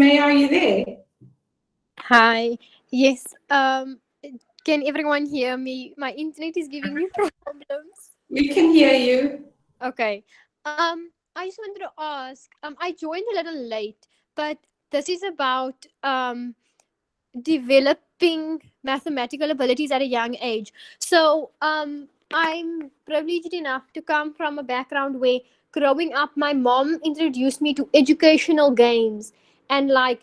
May, are you there? Hi. Yes. Can everyone hear me? My internet is giving me problems. We can hear you. Okay. I just wanted to ask. I joined a little late, but this is about developing mathematical abilities at a young age. So, I'm privileged enough to come from a background where growing up, my mom introduced me to educational games. And like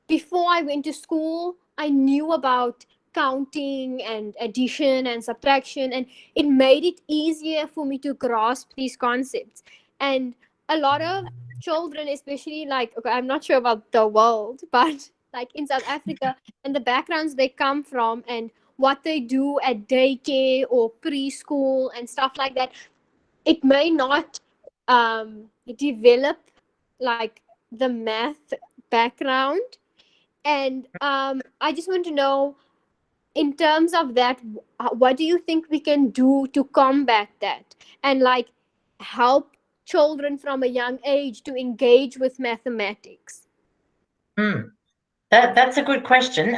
before I went to school, I knew about counting and addition and subtraction, and it made it easier for me to grasp these concepts. And a lot of children, especially like, okay, I'm not sure about the world, but like in South Africa, and the backgrounds they come from and what they do at daycare or preschool and stuff like that, it may not develop like the math background. And I just want to know, in terms of that, what do you think we can do to combat that and like help children from a young age to engage with mathematics? That's a good question.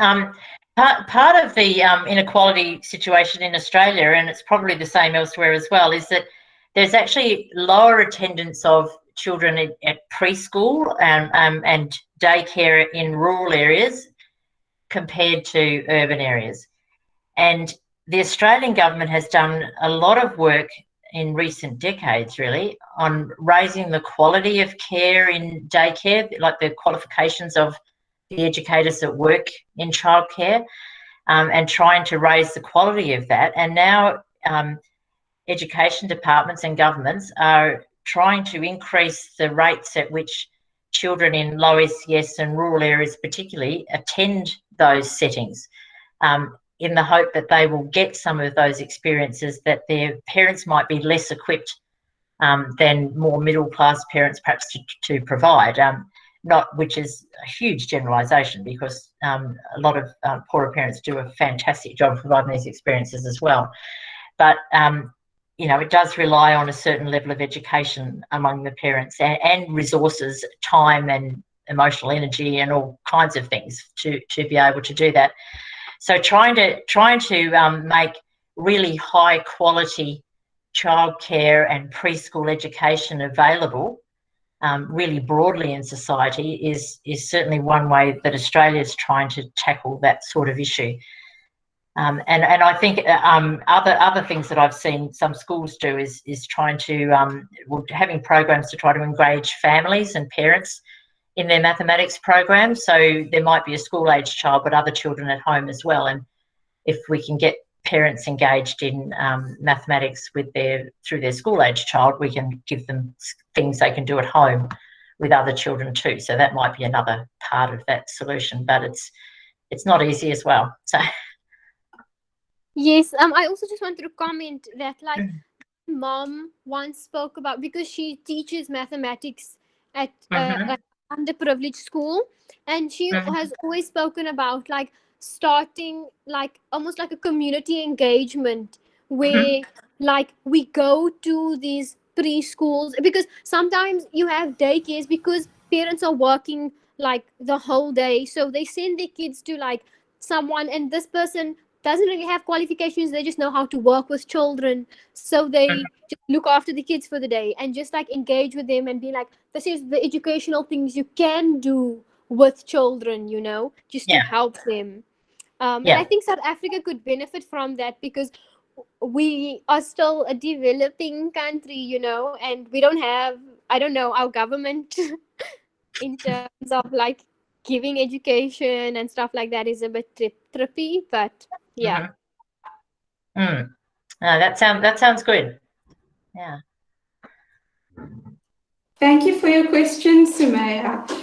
Part of the inequality situation in Australia, and it's probably the same elsewhere as well, is that there's actually lower attendance of children at preschool and daycare in rural areas compared to urban areas. And the Australian government has done a lot of work in recent decades, really, on raising the quality of care in daycare, like the qualifications of the educators that work in childcare, and trying to raise the quality of that. And now education departments and governments are trying to increase the rates at which children in low SES and rural areas particularly attend those settings, in the hope that they will get some of those experiences that their parents might be less equipped than more middle class parents perhaps to provide. Not, which is a huge generalisation, because a lot of poorer parents do a fantastic job providing these experiences as well. But you know, it does rely on a certain level of education among the parents and resources, time and emotional energy and all kinds of things to be able to do that. So trying to make really high quality childcare and preschool education available really broadly in society is certainly one way that Australia is trying to tackle that sort of issue. And I think other things that I've seen some schools do is trying to having programs to try to engage families and parents in their mathematics program. So there might be a school age child, but other children at home as well. And if we can get parents engaged in mathematics through their school age child, we can give them things they can do at home with other children too. So that might be another part of that solution, but it's not easy as well. So Yes, I also just wanted to comment that like mom once spoke about, because she teaches mathematics at like underprivileged school, and she has always spoken about like starting like almost like a community engagement where like we go to these preschools, because sometimes you have daycares because parents are working like the whole day, so they send their kids to like someone, and this person doesn't really have qualifications, they just know how to work with children, so they just look after the kids for the day and just like engage with them and be like, this is the educational things you can do with children, you know, just to help them. And I think South Africa could benefit from that, because we are still a developing country, you know, and we don't have, I don't know, our government in terms of like giving education and stuff like that is a bit trippy, but yeah. That sounds good. Yeah. Thank you for your question, Sumaya.